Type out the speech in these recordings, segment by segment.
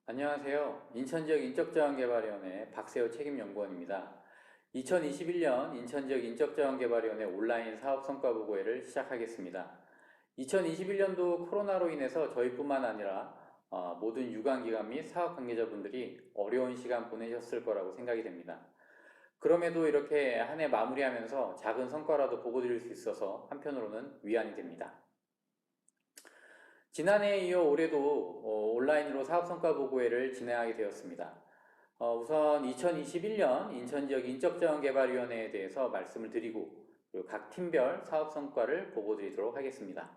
안녕하세요. 인천지역 인적자원개발위원회 박세호 책임연구원입니다. 2021년 인천지역 인적자원개발위원회 온라인 사업성과보고회를 시작하겠습니다. 2021년도 코로나로 인해서 저희뿐만 아니라 모든 유관기관 및 사업관계자분들이 어려운 시간 보내셨을 거라고 생각이 됩니다. 그럼에도 이렇게 한 해 마무리하면서 작은 성과라도 보고 드릴 수 있어서 한편으로는 위안이 됩니다. 지난해에 이어 올해도 온라인으로 사업성과보고회를 진행하게 되었습니다. 우선 2021년 인천지역 인적자원개발위원회에 대해서 말씀을 드리고 그리고 각 팀별 사업성과를 보고 드리도록 하겠습니다.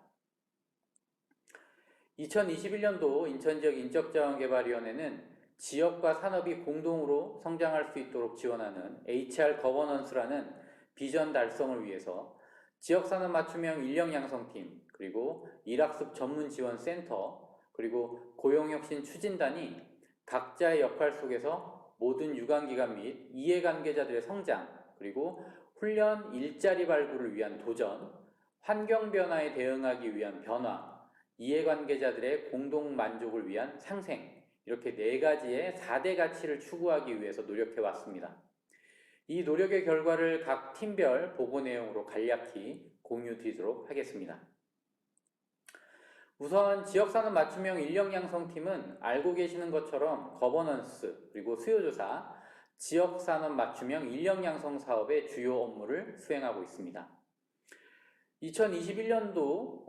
2021년도 인천지역 인적자원개발위원회는 지역과 산업이 공동으로 성장할 수 있도록 지원하는 HR 거버넌스라는 비전 달성을 위해서 지역산업 맞춤형 인력양성팀, 그리고 일학습 전문지원센터, 그리고 고용혁신 추진단이 각자의 역할 속에서 모든 유관기관 및 이해관계자들의 성장, 그리고 훈련 일자리 발굴을 위한 도전, 환경변화에 대응하기 위한 변화, 이해관계자들의 공동만족을 위한 상생, 이렇게 네 가지의 4대 가치를 추구하기 위해서 노력해 왔습니다. 이 노력의 결과를 각 팀별 보고 내용으로 간략히 공유 드리도록 하겠습니다. 우선 지역산업 맞춤형 인력양성팀은 알고 계시는 것처럼 거버넌스 그리고 수요조사, 지역산업 맞춤형 인력양성 사업의 주요 업무를 수행하고 있습니다. 2021년도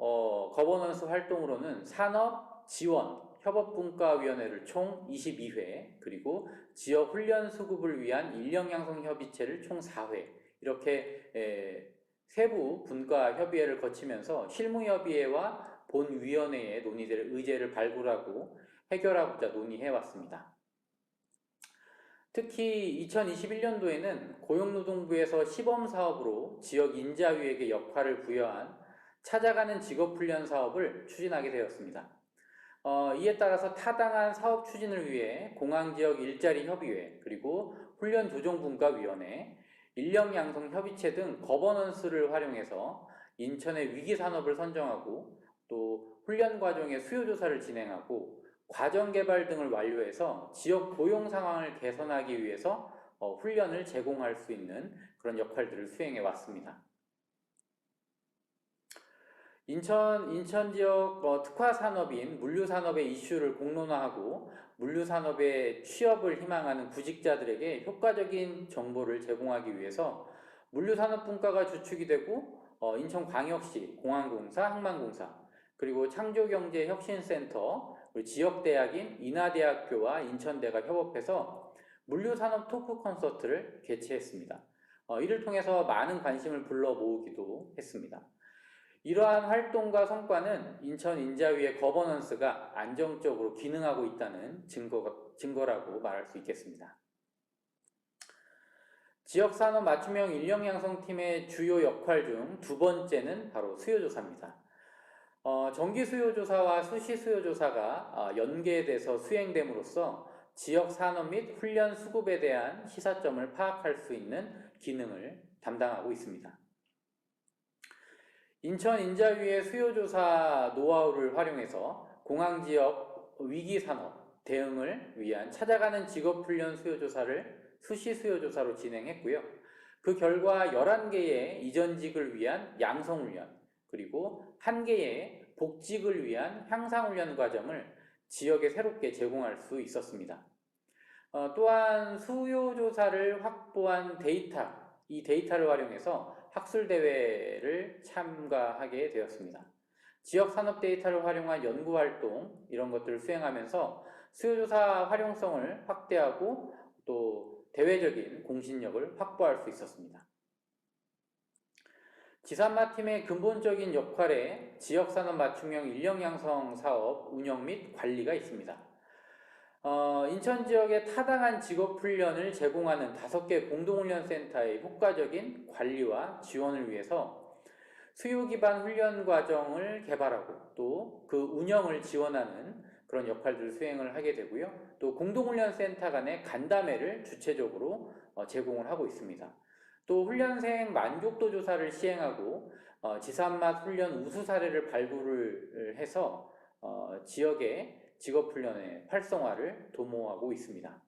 거버넌스 활동으로는 산업, 지원, 협업분과위원회를 총 22회, 그리고 지역 훈련 수급을 위한 인력양성협의체를 총 4회, 이렇게 세부 분과 협의회를 거치면서 실무협의회와 본위원회에 논의될 의제를 발굴하고 해결하고자 논의해왔습니다. 특히 2021년도에는 고용노동부에서 시범사업으로 지역 인자위에게 역할을 부여한 찾아가는 직업훈련 사업을 추진하게 되었습니다. 이에 따라서 타당한 사업 추진을 위해 공항지역 일자리협의회, 그리고 훈련조정분과위원회, 인력양성협의체 등 거버넌스를 활용해서 인천의 위기산업을 선정하고 또 훈련 과정의 수요조사를 진행하고 과정개발 등을 완료해서 지역 고용 상황을 개선하기 위해서 훈련을 제공할 수 있는 그런 역할들을 수행해 왔습니다. 인천 지역 특화 산업인 물류산업의 이슈를 공론화하고 물류산업의 취업을 희망하는 구직자들에게 효과적인 정보를 제공하기 위해서 물류산업분과가 주축이 되고 인천광역시, 공항공사, 항만공사, 그리고 창조경제혁신센터, 그리고 지역대학인 인하대학교와 인천대가 협업해서 물류산업 토크 콘서트를 개최했습니다. 이를 통해서 많은 관심을 불러 모으기도 했습니다. 이러한 활동과 성과는 인천 인자위의 거버넌스가 안정적으로 기능하고 있다는 증거라고 말할 수 있겠습니다. 지역산업 맞춤형 인력양성팀의 주요 역할 중 두 번째는 바로 수요조사입니다. 정기 수요조사와 수시 수요조사가 연계돼서 수행됨으로써 지역 산업 및 훈련 수급에 대한 시사점을 파악할 수 있는 기능을 담당하고 있습니다. 인천 인자위의 수요조사 노하우를 활용해서 공항지역 위기산업 대응을 위한 찾아가는 직업훈련 수요조사를 수시 수요조사로 진행했고요. 그 결과 11개의 이전직을 위한 양성훈련, 그리고 1개의 복직을 위한 향상훈련 과정을 지역에 새롭게 제공할 수 있었습니다. 또한 수요조사를 확보한 이 데이터를 활용해서 학술대회를 참가하게 되었습니다. 지역산업 데이터를 활용한 연구활동, 이런 것들을 수행하면서 수요조사 활용성을 확대하고 또 대외적인 공신력을 확보할 수 있었습니다. 지산마팀의 근본적인 역할에 지역산업 맞춤형 인력양성 사업 운영 및 관리가 있습니다. 인천 지역의 타당한 직업훈련을 제공하는 5개 공동훈련센터의 효과적인 관리와 지원을 위해서 수요 기반 훈련 과정을 개발하고 또 그 운영을 지원하는 그런 역할들을 수행을 하게 되고요. 또 공동훈련센터 간의 간담회를 주체적으로 제공을 하고 있습니다. 또 훈련생 만족도 조사를 시행하고 지산맛 훈련 우수 사례를 발굴을 해서 지역에 직업훈련의 활성화를 도모하고 있습니다.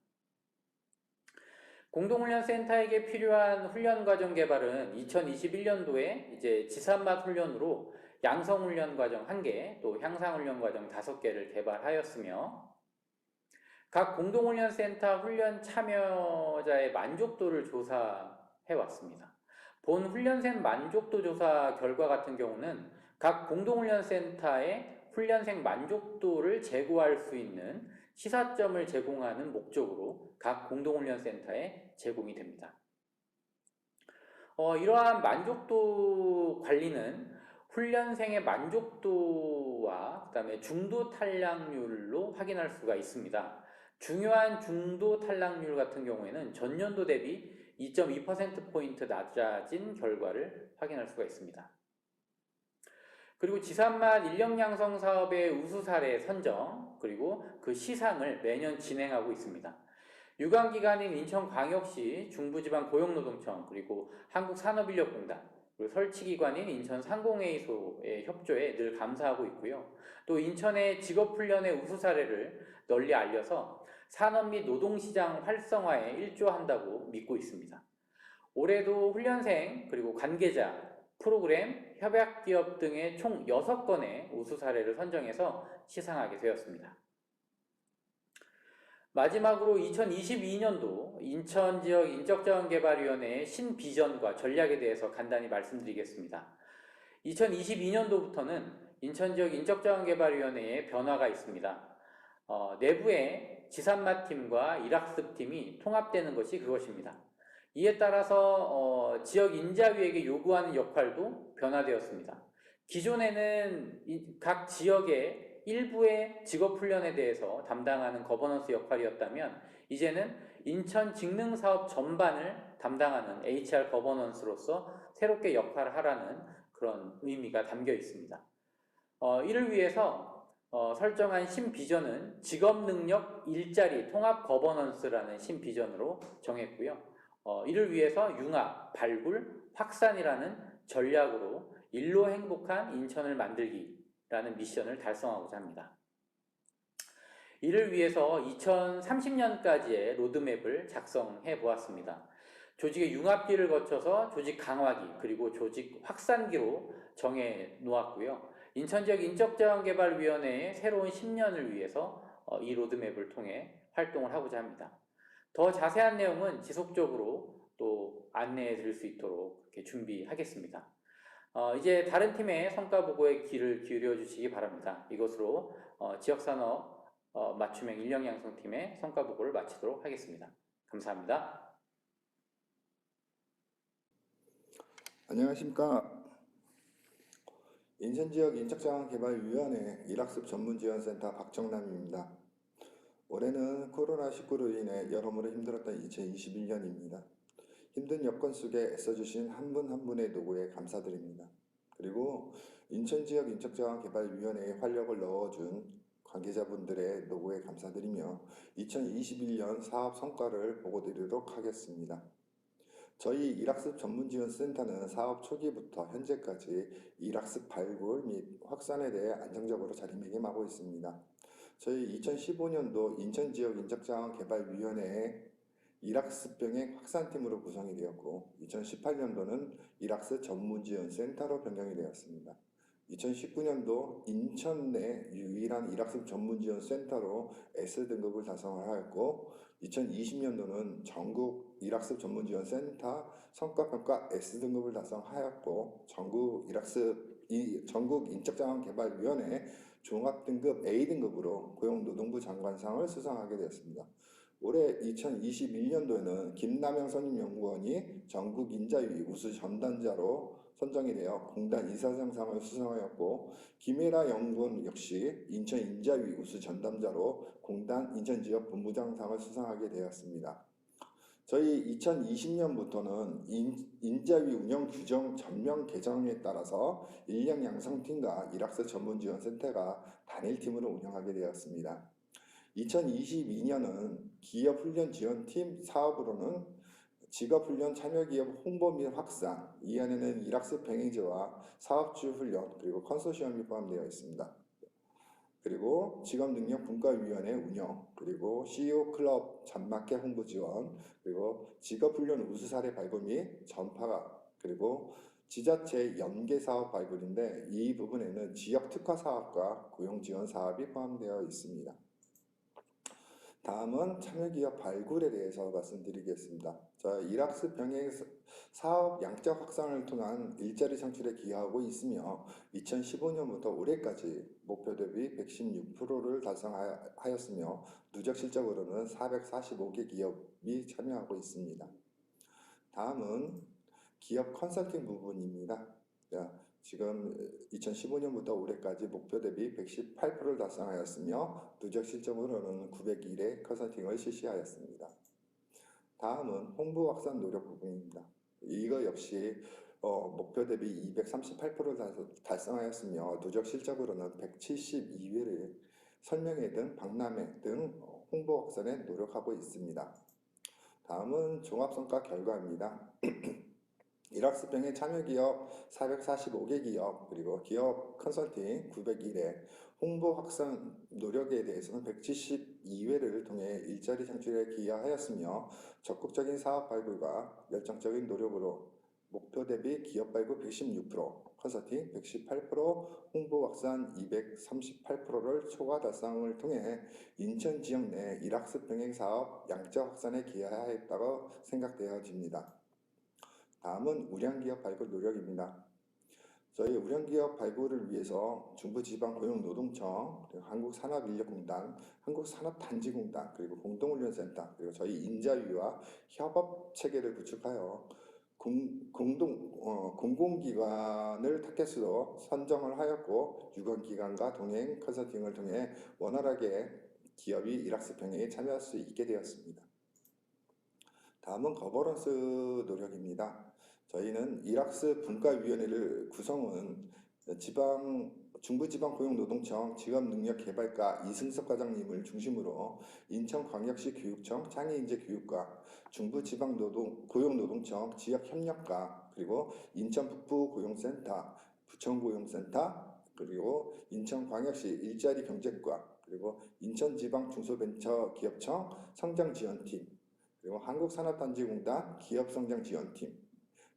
공동훈련센터에게 필요한 훈련과정 개발은 2021년도에 이제 지산맛 훈련으로 양성훈련과정 1개, 또 향상훈련과정 5개를 개발하였으며 각 공동훈련센터 훈련 참여자의 만족도를 조사해 왔습니다. 본 훈련생 만족도 조사 결과 같은 경우는 각 공동훈련센터의 훈련생 만족도를 제고할 수 있는 시사점을 제공하는 목적으로 각 공동훈련센터에 제공이 됩니다. 이러한 만족도 관리는 훈련생의 만족도와 그다음에 중도 탈락률로 확인할 수가 있습니다. 중요한 중도 탈락률 같은 경우에는 전년도 대비 2.2%포인트 낮아진 결과를 확인할 수가 있습니다. 그리고 지산맛 인력 양성 사업의 우수 사례 선정, 그리고 그 시상을 매년 진행하고 있습니다. 유관기관인 인천광역시 중부지방고용노동청, 그리고 한국산업인력공단, 그리고 설치기관인 인천상공회의소의 협조에 늘 감사하고 있고요. 또 인천의 직업훈련의 우수 사례를 널리 알려서 산업 및 노동시장 활성화에 일조한다고 믿고 있습니다. 올해도 훈련생, 그리고 관계자, 프로그램, 협약기업 등의 총 6건의 우수 사례를 선정해서 시상하게 되었습니다. 마지막으로 2022년도 인천지역 인적자원개발위원회의 신비전과 전략에 대해서 간단히 말씀드리겠습니다. 2022년도부터는 인천지역 인적자원개발위원회에 변화가 있습니다. 내부의 지산마팀과 일학습팀이 통합되는 것이 그것입니다. 이에 따라서 지역 인자위에게 요구하는 역할도 변화되었습니다. 기존에는 각 지역의 일부의 직업훈련에 대해서 담당하는 거버넌스 역할이었다면 이제는 인천 직능사업 전반을 담당하는 HR 거버넌스로서 새롭게 역할을 하라는 그런 의미가 담겨 있습니다. 이를 위해서 설정한 신비전은 직업능력 일자리 통합 거버넌스라는 신비전으로 정했고요. 이를 위해서 융합, 발굴, 확산이라는 전략으로 일로 행복한 인천을 만들기라는 미션을 달성하고자 합니다. 이를 위해서 2030년까지의 로드맵을 작성해 보았습니다. 조직의 융합기를 거쳐서 조직 강화기 그리고 조직 확산기로 정해 놓았고요. 인천지역 인적자원개발위원회의 새로운 10년을 위해서 이 로드맵을 통해 활동을 하고자 합니다. 더 자세한 내용은 지속적으로 또 안내해 드릴 수 있도록 이렇게 준비하겠습니다. 이제 다른 팀의 성과 보고에 귀를 기울여 주시기 바랍니다. 이것으로 지역산업 맞춤형 인력 양성팀의 성과 보고를 마치도록 하겠습니다. 감사합니다. 안녕하십니까. 인천지역 인적자원개발위원회 일학습 전문지원센터 박정남입니다. 올해는 코로나19로 인해 여러모로 힘들었던 2021년입니다. 힘든 여건 속에 애써주신 한 분 한 분의 노고에 감사드립니다. 그리고 인천지역 인적자원개발위원회에 활력을 넣어준 관계자분들의 노고에 감사드리며 2021년 사업 성과를 보고드리도록 하겠습니다. 저희 일학습 전문지원센터는 사업 초기부터 현재까지 일학습 발굴 및 확산에 대해 안정적으로 자리매김하고 있습니다. 저희 2015년도 인천지역 인적자원개발위원회의 일학습 병행 확산팀으로 구성이 되었고 2018년도는 일학습 전문지원센터로 변경이 되었습니다. 2019년도 인천 내 유일한 일학습 전문지원센터로 S등급을 달성하였고 2020년도는 전국 일학습 전문지원센터 성과평가 S등급을 달성하였고 전국 인적자원개발위원회 종합등급 A등급으로 고용노동부 장관상을 수상하게 되었습니다. 올해 2021년도에는 김남영 선임연구원이 전국 인자위 우수 전담자로 선정이 되어 공단 이사장상을 수상하였고 김혜라 연구원 역시 인천 인자위 우수 전담자로 공단 인천지역 본부장상을 수상하게 되었습니다. 저희 2020년부터는 인자위 운영 규정 전면 개정에 따라서 인력 양성팀과 일학습 전문지원센터가 단일팀으로 운영하게 되었습니다. 2022년은 기업훈련지원팀 사업으로는 직업훈련 참여기업 홍보 및 확산, 이 안에는 일학습 병행제와 사업주 훈련 그리고 컨소시엄이 포함되어 있습니다. 그리고 직업능력분과위원회 운영, 그리고 CEO 클럽 잔마켓 홍보 지원, 그리고 직업훈련 우수 사례 발굴 및 전파가, 그리고 지자체 연계 사업 발굴인데 이 부분에는 지역 특화 사업과 고용 지원 사업이 포함되어 있습니다. 다음은 참여기업 발굴에 대해서 말씀드리겠습니다. 자, 일학습 병행 사업 양적 확산을 통한 일자리 창출에 기여하고 있으며 2015년부터 올해까지 목표 대비 116%를 달성하였으며 누적 실적으로는 445개 기업이 참여하고 있습니다. 다음은 기업 컨설팅 부분입니다. 자, 지금 2015년부터 올해까지 목표 대비 118%를 달성하였으며 누적 실적으로는 901회 컨설팅을 실시하였습니다. 다음은 홍보 확산 노력 부분입니다. 이거 역시 목표 대비 238%를 달성하였으며 누적 실적으로는 172회를 설명회 등 박람회 등 홍보 확산에 노력하고 있습니다. 다음은 종합성과 결과입니다. 일학습병의 참여기업 445개 기업, 그리고 기업 컨설팅 901회, 홍보 확산 노력에 대해서는 172회를 통해 일자리 창출에 기여하였으며 적극적인 사업 발굴과 열정적인 노력으로 목표 대비 기업 발굴 116%, 컨설팅 118%, 홍보 확산 238%를 초과 달성을 통해 인천 지역 내 일학습 병행 사업 양적 확산에 기여하였다고 생각되어집니다. 다음은 우량기업 발굴 노력입니다. 저희 우량기업 발굴을 위해서 중부지방고용노동청, 그리고 한국산업인력공단, 한국산업단지공단, 그리고 공동훈련센터, 그리고 저희 인자위와 협업체계를 구축하여 공공기관을 타겟으로 선정을 하였고 유관기관과 동행 컨설팅을 통해 원활하게 기업이 일학습 병행에 참여할 수 있게 되었습니다. 다음은 거버넌스 노력입니다. 저희는 일학습 분과위원회를 구성은 중부지방고용노동청 직업능력개발과 이승석 과장님을 중심으로 인천광역시 교육청 창의인재교육과 중부지방고용노동청 지역협력과 그리고 인천북부고용센터, 부천고용센터, 그리고 인천광역시 일자리경제과, 그리고 인천지방중소벤처기업청 성장지원팀, 그리고 한국산업단지공단 기업성장지원팀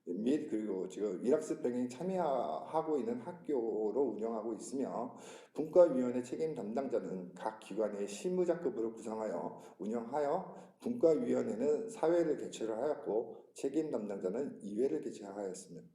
및 그리고 지금 일학습 병행 참여하고 있는 학교로 운영하고 있으며 분과위원회 책임 담당자는 각 기관의 실무자급으로 구성하여 운영하여 분과위원회는 사회를 개최를 하였고 책임 담당자는 2회를 개최하였습니다.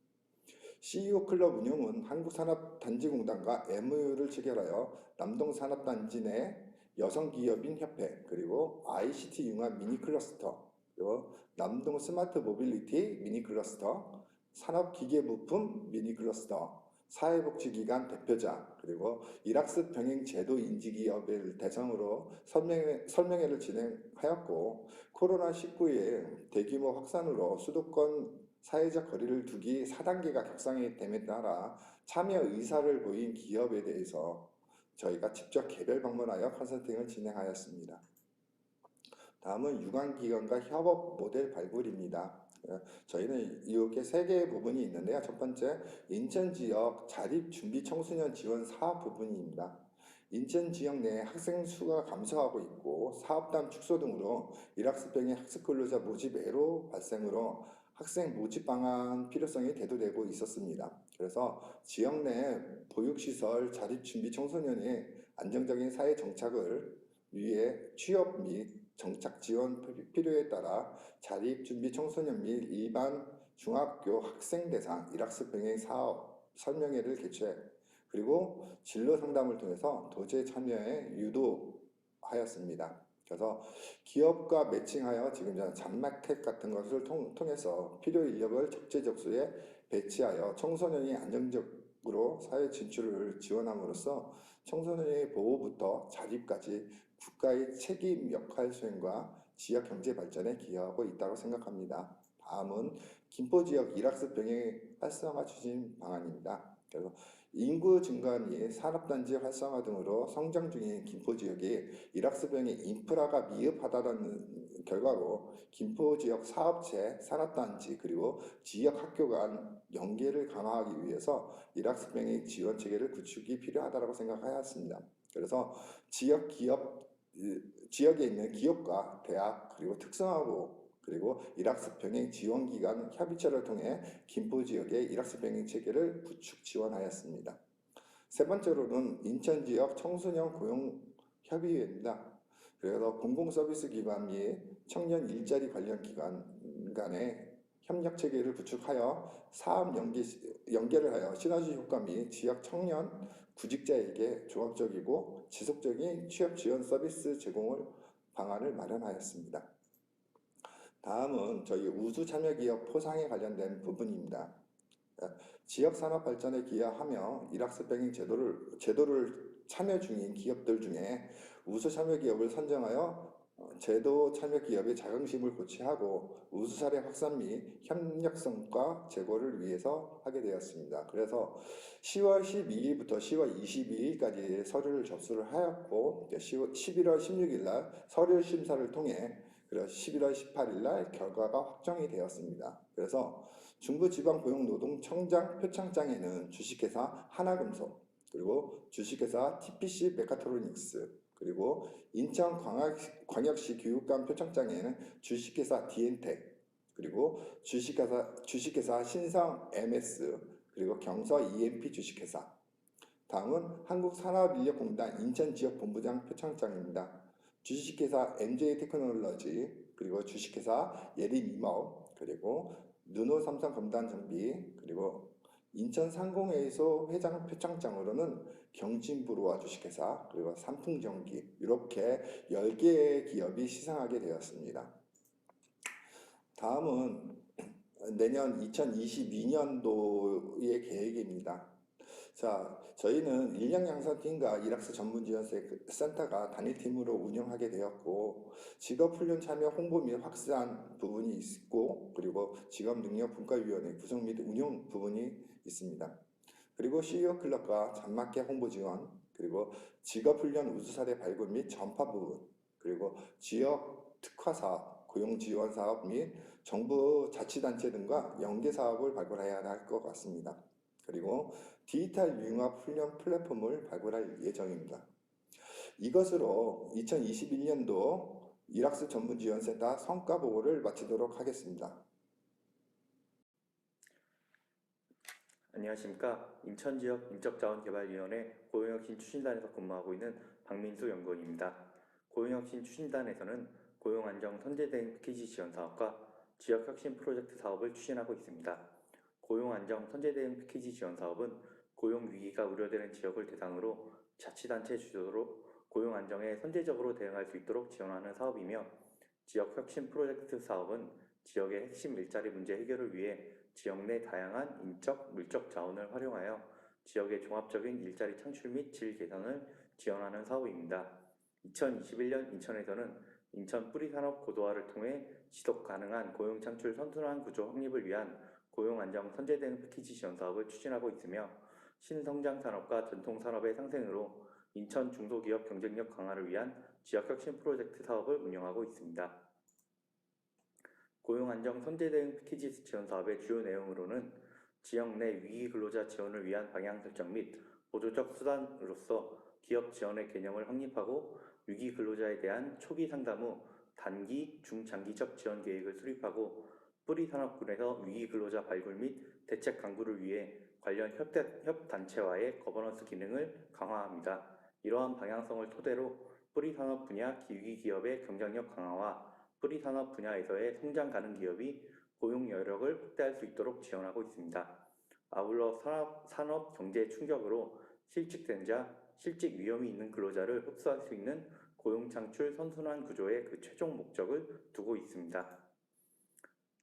CEO 클럽 운영은 한국산업단지공단과 MOU를 체결하여 남동산업단지 내 여성기업인 협회, 그리고 ICT 융합 미니클러스터, 그리고 남동 스마트 모빌리티 미니클러스터, 산업기계부품 미니클러스터, 사회복지기관 대표자, 그리고 일학습 병행 제도 인지기업을 대상으로 설명회를 진행하였고 코로나19의 대규모 확산으로 수도권 사회적 거리를 두기 4단계가 격상됨에 따라 참여 의사를 보인 기업에 대해서 저희가 직접 개별 방문하여 컨설팅을 진행하였습니다. 다음은 유관기관과 협업 모델 발굴입니다. 저희는 이렇게 3개의 부분이 있는데요. 첫 번째, 인천 지역 자립준비 청소년 지원 사업 부분입니다. 인천 지역 내 학생 수가 감소하고 있고 사업단 축소 등으로 일학습 병행 학습 근로자 모집 애로 발생으로 학생 모집 방안 필요성이 대두되고 있었습니다. 그래서 지역 내 보육시설 자립준비 청소년의 안정적인 사회 정착을 위해 취업 및 정착 지원 필요에 따라 자립준비 청소년 및 일반 중학교 학생 대상 일학습 병행 사업 설명회를 개최 그리고 진로 상담을 통해서 도제 참여에 유도하였습니다. 그래서 기업과 매칭하여 지금 잡마켓 같은 것을 통해서 필요 인력을 적재적소에 배치하여 청소년이 안정적으로 사회 진출을 지원함으로써 청소년의 보호부터 자립까지 국가의 책임 역할 수행과 지역 경제 발전에 기여하고 있다고 생각합니다. 다음은 김포 지역 일학습 병행 활성화 추진 방안입니다. 그래서 인구 증가 및 산업단지 활성화 등으로 성장 중인 김포 지역이 일학습 병행 인프라가 미흡하다는 결과로 김포 지역 사업체, 산업단지 그리고 지역 학교 간 연계를 강화하기 위해서 일학습 병행 지원 체계를 구축이 필요하다고 생각하였습니다. 그래서 지역 기업 지역에 있는 기업과 대학 그리고 특성화고 그리고 일학습 병행 지원 기관 협의체를 통해 김포 지역의 일학습 병행 체계를 구축 지원하였습니다. 세 번째로는 인천 지역 청소년 고용 협의회입니다. 그래서 공공 서비스 기관 및 청년 일자리 관련 기관 간의 협력 체계를 구축하여 사업 연계를 하여 시너지 효과 및 지역 청년 구직자에게 종합적이고 지속적인 취업 지원 서비스 제공을 방안을 마련하였습니다. 다음은 저희 우수 참여 기업 포상에 관련된 부분입니다. 지역 산업 발전에 기여하며 일학습 병행 제도를 참여 중인 기업들 중에 우수 참여 기업을 선정하여 제도 참여 기업의 자긍심을 고취하고 우수 사례 확산 및 협력성과 제고를 위해서 하게 되었습니다. 그래서 10월 12일부터 10월 22일까지 서류를 접수를 하였고 11월 16일 날 서류 심사를 통해 11월 18일 날 결과가 확정이 되었습니다. 그래서 중부지방고용노동청장 표창장에는 주식회사 하나금속, 그리고 주식회사 TPC 메카트로닉스, 그리고 인천광역시 교육감 표창장에는 주식회사 디엔텍, 그리고 주식회사 신성 MS, 그리고 경서 EMP 주식회사. 다음은 한국산업인력공단 인천지역본부장 표창장입니다. 주식회사 NJ테크놀로지, 그리고 주식회사 예림이머, 그리고 르노삼성검단정비, 그리고 인천상공회의소 회장 표창장으로는 경진부루와 주식회사, 그리고 삼풍전기 이렇게 10개의 기업이 시상하게 되었습니다. 다음은 내년 2022년도의 계획입니다. 자, 저희는 인력양성팀과 일학습 전문지원센터가 단일팀으로 운영하게 되었고 직업훈련 참여 홍보 및 확산 부분이 있고 그리고 직업능력분과위원회 구성 및 운영 부분이 있습니다. 그리고 CEO 클럽과 잔맞게 홍보 지원, 그리고 직업훈련 우수사례 발굴 및 전파 부분, 그리고 지역 특화사업, 고용지원사업 및 정부 자치단체 등과 연계사업을 발굴해야 할 것 같습니다. 그리고 디지털 융합 훈련 플랫폼을 발굴할 예정입니다. 이것으로 2021년도 일학습 전문지원센터 성과 보고를 마치도록 하겠습니다. 안녕하십니까. 인천지역 인적자원개발위원회 고용혁신 추진단에서 근무하고 있는 박민수 연구원입니다. 고용혁신 추진단에서는 고용안정 선제대응 패키지 지원 사업과 지역혁신 프로젝트 사업을 추진하고 있습니다. 고용안정 선제대응 패키지 지원 사업은 고용위기가 우려되는 지역을 대상으로 자치단체 주도로 고용안정에 선제적으로 대응할 수 있도록 지원하는 사업이며, 지역혁신 프로젝트 사업은 지역의 핵심 일자리 문제 해결을 위해 지역 내 다양한 인적, 물적 자원을 활용하여 지역의 종합적인 일자리 창출 및 질 개선을 지원하는 사업입니다. 2021년 인천에서는 인천 뿌리산업 고도화를 통해 지속 가능한 고용 창출 선순환 구조 확립을 위한 고용 안정 선제 대응 패키지 지원 사업을 추진하고 있으며, 신성장 산업과 전통 산업의 상생으로 인천 중소기업 경쟁력 강화를 위한 지역혁신 프로젝트 사업을 운영하고 있습니다. 고용안정 선제대응 패키지 지원 사업의 주요 내용으로는 지역 내 위기 근로자 지원을 위한 방향 설정 및 보조적 수단으로서 기업 지원의 개념을 확립하고 위기 근로자에 대한 초기 상담 후 단기, 중장기적 지원 계획을 수립하고 뿌리산업군에서 위기 근로자 발굴 및 대책 강구를 위해 관련 협단체와의 거버넌스 기능을 강화합니다. 이러한 방향성을 토대로 뿌리산업 분야 위기기업의 경쟁력 강화와 뿌리산업 분야에서의 성장 가능 기업이 고용 여력을 확대할 수 있도록 지원하고 있습니다. 아울러 산업 경제 충격으로 실직된 자, 실직 위험이 있는 근로자를 흡수할 수 있는 고용 창출 선순환 구조의 그 최종 목적을 두고 있습니다.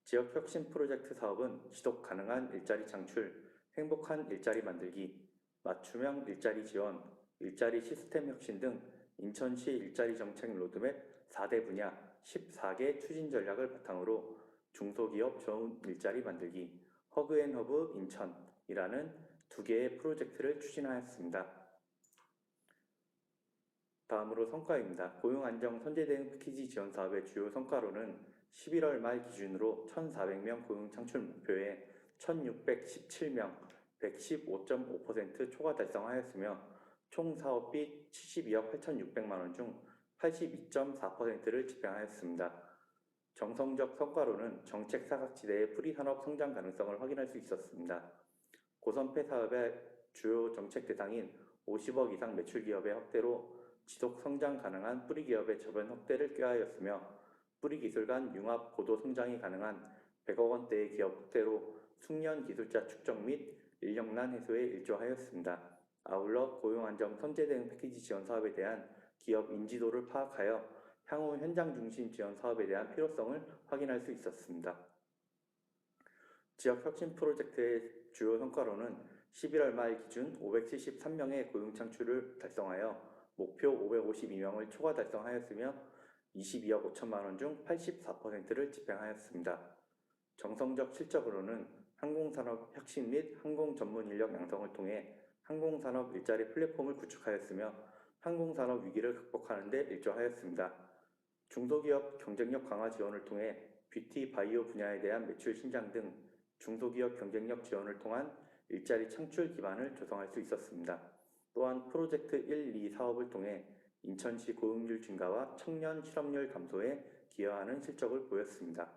지역 혁신 프로젝트 사업은 지속 가능한 일자리 창출, 행복한 일자리 만들기, 맞춤형 일자리 지원, 일자리 시스템 혁신 등 인천시 일자리 정책 로드맵 4대 분야 14개 추진 전략을 바탕으로 중소기업 좋은 일자리 만들기, 허그앤허브 인천이라는 2개의 프로젝트를 추진하였습니다. 다음으로 성과입니다. 고용안정 선제대응 패키지 지원 사업의 주요 성과로는 11월 말 기준으로 1,400명 고용 창출 목표에 1,617명, 115.5% 초과 달성하였으며, 총 사업비 72억 8,600만 원 중 82.4%를 집행하였습니다. 정성적 성과로는 정책 사각지대의 프리산업 성장 가능성을 확인할 수 있었습니다. 고선폐 사업의 주요 정책 대상인 50억 이상 매출 기업의 확대로 지속 성장 가능한 뿌리 기업의 저변 확대를 꾀하였으며 뿌리 기술 간 융합 고도 성장이 가능한 100억 원대의 기업 확대로 숙련 기술자 축적 및 인력난 해소에 일조하였습니다. 아울러 고용 안정 선제 대응 패키지 지원 사업에 대한 기업 인지도를 파악하여 향후 현장 중심 지원 사업에 대한 필요성을 확인할 수 있었습니다. 지역 혁신 프로젝트의 주요 성과로는 11월 말 기준 573명의 고용 창출을 달성하여 목표 552명을 초과 달성하였으며 22억 5천만 원 중 84%를 집행하였습니다. 정성적 실적으로는 항공산업 혁신 및 항공 전문 인력 양성을 통해 항공산업 일자리 플랫폼을 구축하였으며 항공산업 위기를 극복하는 데 일조하였습니다. 중소기업 경쟁력 강화 지원을 통해 뷰티 바이오 분야에 대한 매출 신장 등 중소기업 경쟁력 지원을 통한 일자리 창출 기반을 조성할 수 있었습니다. 또한 프로젝트 1, 2 사업을 통해 인천시 고용률 증가와 청년 실업률 감소에 기여하는 실적을 보였습니다.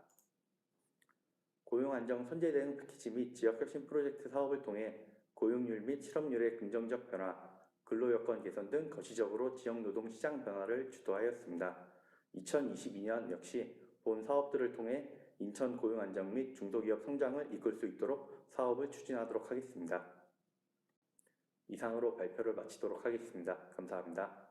고용안정 선제 대응 패키지 및 지역혁신 프로젝트 사업을 통해 고용률 및 실업률의 긍정적 변화, 근로여건 개선 등 거시적으로 지역 노동시장 변화를 주도하였습니다. 2022년 역시 본 사업들을 통해 인천 고용 안정 및 중소기업 성장을 이끌 수 있도록 사업을 추진하도록 하겠습니다. 이상으로 발표를 마치도록 하겠습니다. 감사합니다.